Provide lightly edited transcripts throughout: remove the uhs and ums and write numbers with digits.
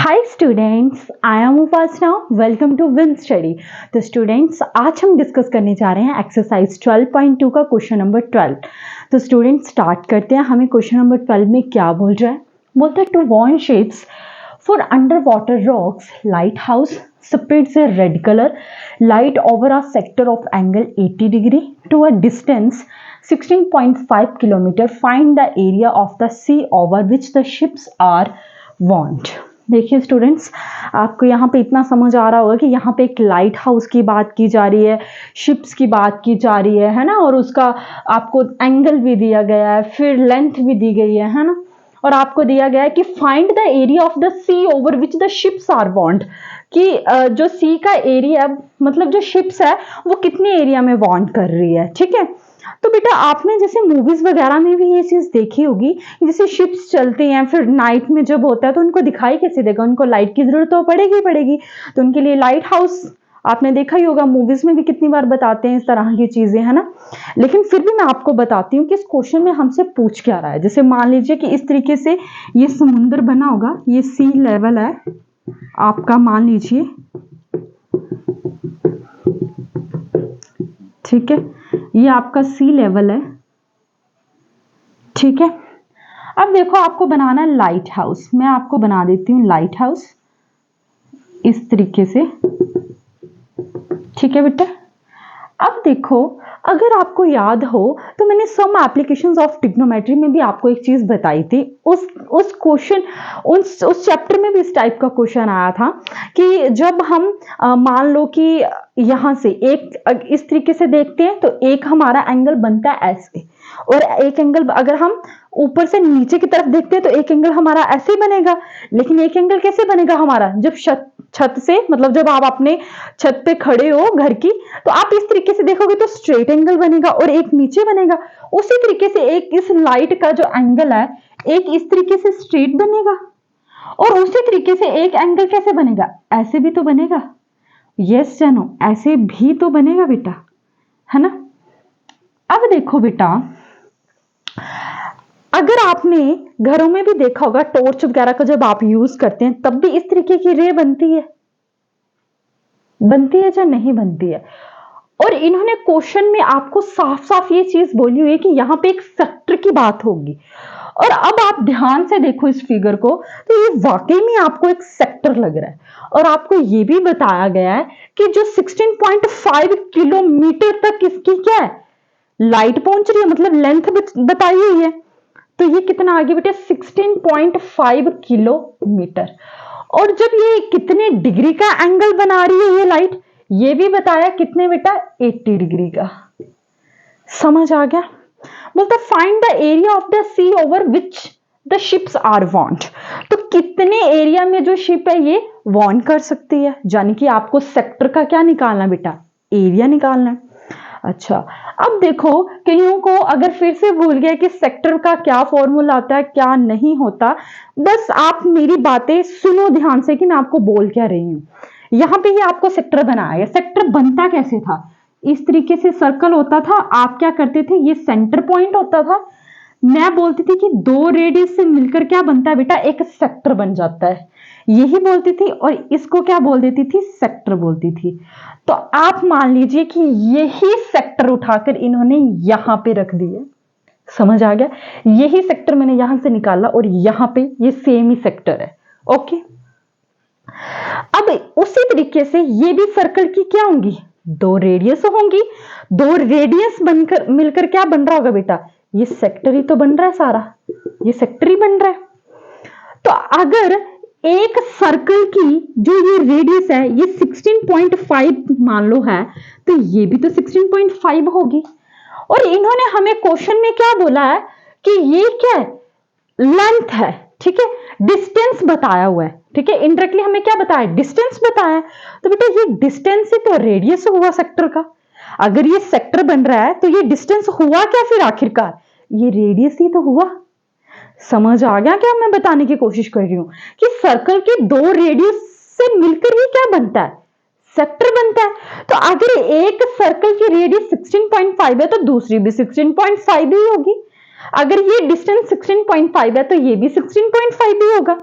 Hi students, I am Upasana. Welcome to Win Study. तो students, आज हम डिस्कस करने जा रहे हैं एक्सरसाइज 12.2 का क्वेश्चन नंबर 12। तो स्टूडेंट्स स्टार्ट करते हैं। हमें क्वेश्चन नंबर 12 में क्या बोल रहा है? बोलते हैं to warn ships for under water rocks lighthouse spreads a red color light over a sector of angle 80 degree to a distance 16.5 kilometer. Find the area of the sea over which the ships are warned. देखिए students, आपको यहाँ पे इतना समझ आ रहा होगा कि यहाँ पे एक लाइट हाउस की बात की जा रही है, शिप्स की बात की जा रही है ना, और उसका आपको एंगल भी दिया गया है, फिर लेंथ भी दी गई है ना, और आपको दिया गया है कि find the area of the sea over which the ships are warned, कि जो सी का एरिया मतलब जो शिप्स है वो कितने एरिया में वार्न कर रही है। ठीक है, तो बेटा आपने जैसे मूवीज वगैरह में भी ये चीज देखी होगी, जैसे शिप्स चलती हैं फिर नाइट में जब होता है तो उनको दिखाई कैसे देगा, उनको लाइट की जरूरत तो पड़ेगी पड़ेगी, तो उनके लिए लाइट हाउस आपने देखा ही होगा, मूवीज में भी कितनी बार बताते हैं इस तरह की चीजें, है ना। लेकिन फिर भी मैं आपको बताती हूँ कि इस क्वेश्चन में हमसे पूछ क्या रहा है। जैसे मान लीजिए कि इस तरीके से ये समुद्र बना होगा, ये सी लेवल है आपका, मान लीजिए, ठीक है, ये आपका सी लेवल है। ठीक है, अब देखो आपको बनाना है लाइट हाउस। मैं आपको बना देती हूँ लाइट हाउस इस तरीके से। ठीक है बेटा, अब देखो अगर आपको याद हो तो मैंने सम एप्लीकेशंस ऑफ ट्रिग्नोमेट्री में भी आपको एक चीज बताई थी। उस क्वेश्चन उस चैप्टर में भी इस टाइप का क्वेश्चन आया था कि जब हम मान लो कि यहां से एक इस तरीके से देखते हैं तो एक हमारा एंगल बनता है ऐसे, और एक एंगल अगर हम ऊपर से नीचे की तरफ देखते हैं तो एक एंगल हमारा ऐसे ही बनेगा। लेकिन एक एंगल कैसे बनेगा हमारा, जब छत से मतलब जब आप अपने छत पे खड़े हो घर की, तो आप इस तरीके से देखोगे तो स्ट्रेट एंगल बनेगा और एक नीचे बनेगा। उसी तरीके से एक इस लाइट का जो एंगल है एक इस तरीके से स्ट्रेट बनेगा, और उसी तरीके से एक एंगल कैसे बनेगा, ऐसे भी तो बनेगा। यस या नो, ऐसे भी तो बनेगा बेटा, है ना। अब देखो बेटा, अगर आपने घरों में भी देखा होगा टॉर्च वगैरह का जब आप यूज करते हैं तब भी इस तरीके की रे बनती है या नहीं बनती है। और इन्होंने क्वेश्चन में आपको साफ साफ ये चीज बोली हुई है कि यहाँ पे एक सेक्टर की बात होगी। और अब आप ध्यान से देखो इस फिगर को, तो ये वाकई में आपको एक सेक्टर लग रहा है। और आपको ये भी बताया गया है कि जो 16.5 किलोमीटर तक इसकी क्या है, लाइट पहुंच रही है, मतलब लेंथ बताई हुई है। तो ये कितना आगे बेटे, 16.5 किलोमीटर। और जब ये कितने डिग्री का एंगल बना रही है ये लाइट, ये भी बताया कितने बेटा, 80 डिग्री का। समझ आ गया। बोलता find the area of the sea over which the ships are warned. तो कितने एरिया में जो शिप है ये वार्न कर सकती है, यानी कि आपको सेक्टर का क्या निकालना बेटा, एरिया निकालना है। अच्छा, अब देखो कईयों को अगर फिर से भूल गया कि सेक्टर का क्या फॉर्मूला आता है क्या नहीं होता, बस आप मेरी बातें सुनो ध्यान से कि मैं आपको बोल क्या रही हूं। यहां पे ये आपको सेक्टर बनाया, सेक्टर बनता कैसे था, इस तरीके से सर्कल होता था, आप क्या करते थे, ये सेंटर पॉइंट होता था, मैं बोलती थी कि दो रेडियस से मिलकर क्या बनता है बेटा, एक सेक्टर बन जाता है, यही बोलती थी, और इसको क्या बोल देती थी, सेक्टर बोलती थी। तो आप मान लीजिए कि यही सेक्टर उठाकर इन्होंने यहां पे रख दिए। समझ आ गया, यही सेक्टर मैंने यहां से निकाला और यहां पे ये सेम ही सेक्टर है। ओके, अब उसी तरीके से ये भी सर्कल की क्या होंगी, दो रेडियस होंगी, दो रेडियस बनकर मिलकर क्या बन रहा होगा बेटा, ये सेक्टर ही तो बन रहा है सारा, ये सेक्टर ही बन रहा है। तो अगर एक सर्कल की जो ये रेडियस है ये 16.5 मान लो है, तो ये भी तो 16.5 होगी। और इन्होंने हमें क्वेश्चन में क्या बोला है कि ये क्या है, लेंथ है। ठीक है, डिस्टेंस बताया हुआ है। ठीक है, इनडायरेक्टली हमें क्या बताया, डिस्टेंस बताया। तो बेटा ये डिस्टेंस ही तो रेडियस हुआ सेक्टर का। अगर ये सेक्टर बन रहा है तो ये डिस्टेंस हुआ क्या फिर आखिरकार, ये रेडियस ही तो हुआ। समझ आ गया क्या मैं बताने की कोशिश कर रही हूं, कि सर्कल के दो रेडियस से मिलकर ही क्या बनता है, सेक्टर बनता है। तो अगर एक सर्कल की रेडियस 16.5 है तो दूसरी भी 16.5 ही होगी। अगर ये डिस्टेंस 16.5 है तो ये भी 16.5 ही होगा।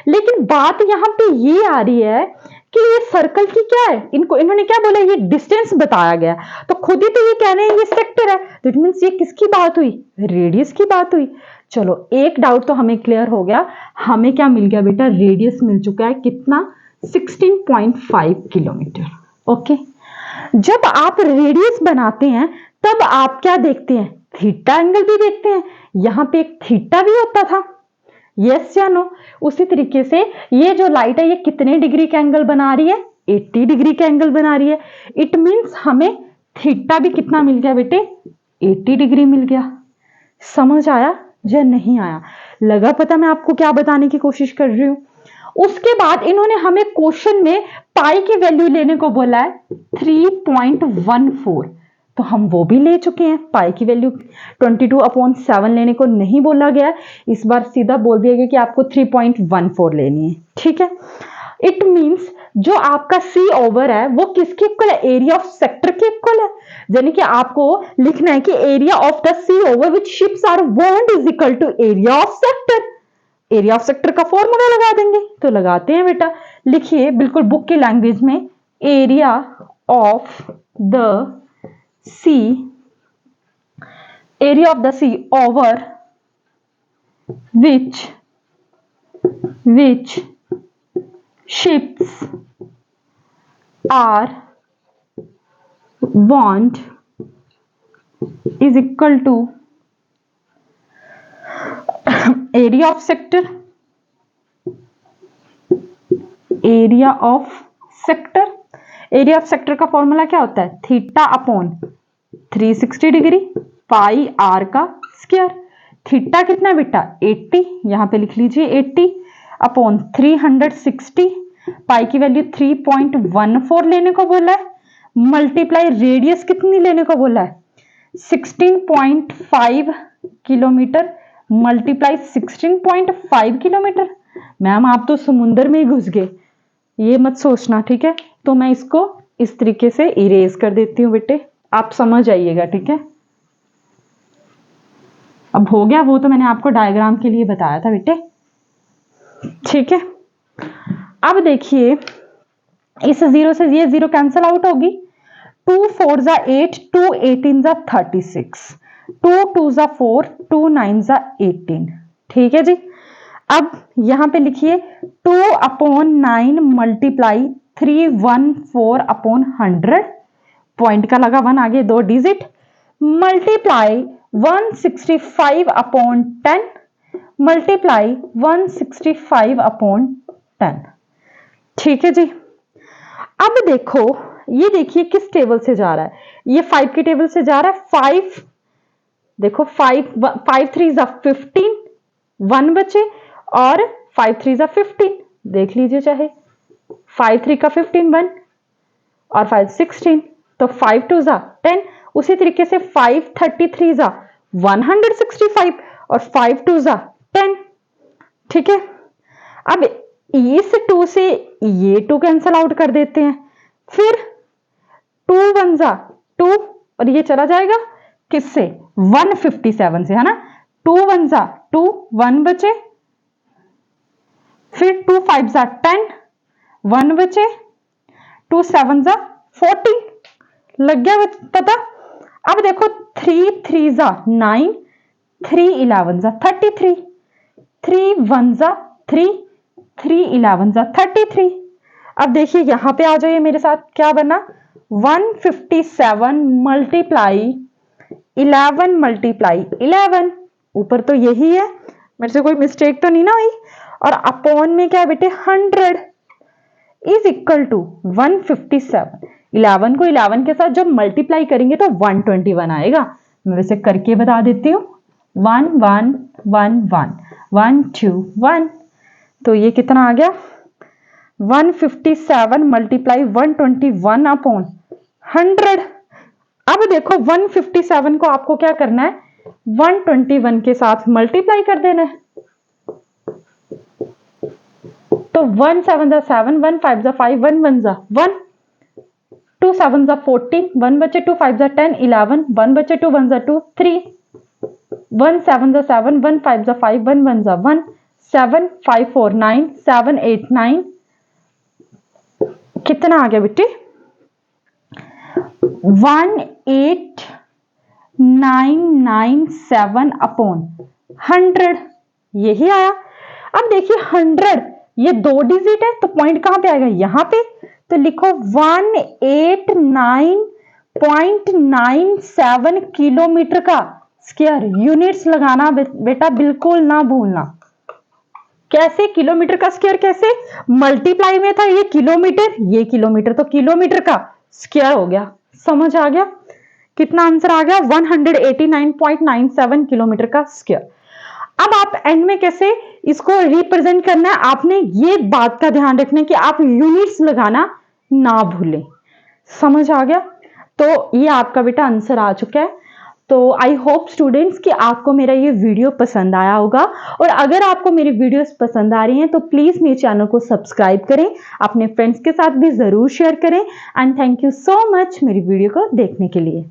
लेकिन बात यहाँ पे ये आ रही है कि ये सर्कल की क्या है, इन्होंने क्या बोला, ये डिस्टेंस बताया गया, तो खुद ही तो ये कह रहे हैं ये सेक्टर है, तो इट मींस ये किसकी बात हुई, रेडियस की बात हुई। चलो एक डाउट तो हमें क्लियर हो गया, हमें क्या मिल गया बेटा, रेडियस मिल चुका है, कितना, 16.5 किलोमीटर। ओके, जब आप रेडियस बनाते हैं तब आप क्या देखते हैं, थीटा एंगल भी देखते हैं, यहां पे एक थीटा भी होता था, यस या नो। उसी तरीके से ये जो लाइट है ये कितने डिग्री का एंगल बना रही है, 80 डिग्री का एंगल बना रही है। इट मींस हमें थीटा भी कितना मिल गया बेटे, 80 डिग्री मिल गया। समझ आया या नहीं आया, लगा पता मैं आपको क्या बताने की कोशिश कर रही हूं। उसके बाद इन्होंने हमें क्वेश्चन में पाई की वैल्यू लेने को बोला है 3.14, तो हम वो भी ले चुके हैं। पाई की वैल्यू 22/7 लेने को नहीं बोला गया, इस बार सीधा बोल दिया गया कि आपको 3.14 लेनी है, ठीक है। इट मींस जो आपका सी ओवर है वो किसके इक्वल है, एरिया ऑफ सेक्टर के इक्वल है। यानी कि आपको लिखना है कि area of the sea over which ships are warned is equal to area of sector. Area of sector का फॉर्मूला लगा देंगे, तो लगाते हैं बेटा। लिखिए बिल्कुल बुक की लैंग्वेज में, area of the sea, area of the sea over which ships are warned is equal to area of sector, area of sector, area of sector का फॉर्मूला क्या होता है, theta upon 360 degree pi r का square. Theta कितना बेटा 80, यहां पे लिख लीजिए 80 अपॉन 360, पाई की वैल्यू 3.14 लेने को बोला है, मल्टीप्लाई रेडियस कितनी लेने को बोला है 16.5 किलोमीटर, मल्टीप्लाई 16.5 किलोमीटर। मैम आप तो समुंदर में ही घुस गए, ये मत सोचना, ठीक है। तो मैं इसको इस तरीके से इरेज कर देती हूँ बेटे, आप समझ आइएगा, ठीक है। अब हो गया, वो तो मैंने आपको डायग्राम के लिए बताया था बेटे, ठीक है। अब देखिए इस 0 से ये 0 कैंसिल आउट होगी, 2 4 जा 8, 2 18 जा 36, 2 2 जा 4, 2 9 जा 18, ठीक है जी। अब यहां पे लिखिए 2/9 मल्टीप्लाई 314/100, पॉइंट का लगा 1 आगे 2 डिजिट, मल्टीप्लाई 165/10, मल्टीप्लाई 165/10, ठीक है जी। अब देखो ये देखिए किस टेबल से जा रहा है, ये 5 के टेबल से जा रहा है। 5 देखो 5 3 जा 15, 1 बचे, और 5 3 जा 15, देख लीजिए चाहे 5 3 का 15 1 और 5 16, तो 5 2 जा 10। उसी तरीके से 5 33 जा 165 और 5 2 जा 10, ठीक है। अब इस 2 से ये 2 कैंसल आउट कर देते हैं, फिर 2 1 जा 2 और ये चला जाएगा किससे 157 से, है ना। 2 1 जा 2, 1 बचे, फिर 2 5 जा 10, 1 बचे, 2 7 जा 14, लग गया पता। अब देखो 3 3 जा 9, 3 11 जा 33, 3 1 जा 3, 3 11 जा 33। अब देखिए यहां पे आ जाइए मेरे साथ, क्या बना 157 मल्टीप्लाई 11 मल्टीप्लाई 11, ऊपर तो यही है, मेरे से कोई मिस्टेक तो नहीं ना हुई, और अपॉन में क्या है बेटे 100 इज इक्वल टू 157। 11 को 11 के साथ जब मल्टीप्लाई करेंगे तो 121 आएगा। मैं वैसे करके बता देती हूँ, 1 1 1 1 1 2 1, तो ये कितना आ गया 157 मल्टीप्लाई 121 अपॉन 100। अब देखो 157 को आपको क्या करना है 121 के साथ मल्टीप्लाई कर देना है, तो 1 7 जा 7, 1 5 जा 5, 1 1 जा 1, 2 7 जा 14, 1 बचे, 2 5 जा 10 11, 1 बचे, 2 1 जा 2 3, 1 7 जा 7, 1 5 जा 5, 1 1 जा 1, 7549 789 कितना आ गया बेटे 18997 अपॉन 100 यही आया। अब देखिए 100 ये 2 डिजिट है तो पॉइंट कहां पे आएगा यहां पे, तो लिखो 189.97 किलोमीटर का स्क्वायर। यूनिट्स लगाना बेटा बिल्कुल ना भूलना। कैसे किलोमीटर का स्क्वायर, कैसे मल्टीप्लाई में था ये किलोमीटर तो किलोमीटर का स्क्वायर हो गया। समझ आ गया कितना आंसर आ गया 189.97 किलोमीटर का स्क्वायर। अब आप एंड में कैसे इसको रिप्रेजेंट करना है, आपने ये बात का ध्यान रखना है कि आप यूनिट्स लगाना ना भूलें। समझ आ गया। तो ये आपका बेटा आंसर आ चुका है। तो आई होप स्टूडेंट्स कि आपको मेरा ये वीडियो पसंद आया होगा, और अगर आपको मेरी वीडियोस पसंद आ रही हैं तो प्लीज मेरे चैनल को सब्सक्राइब करें, अपने फ्रेंड्स के साथ भी जरूर शेयर करें। And thank you so much मेरी वीडियो को देखने के लिए।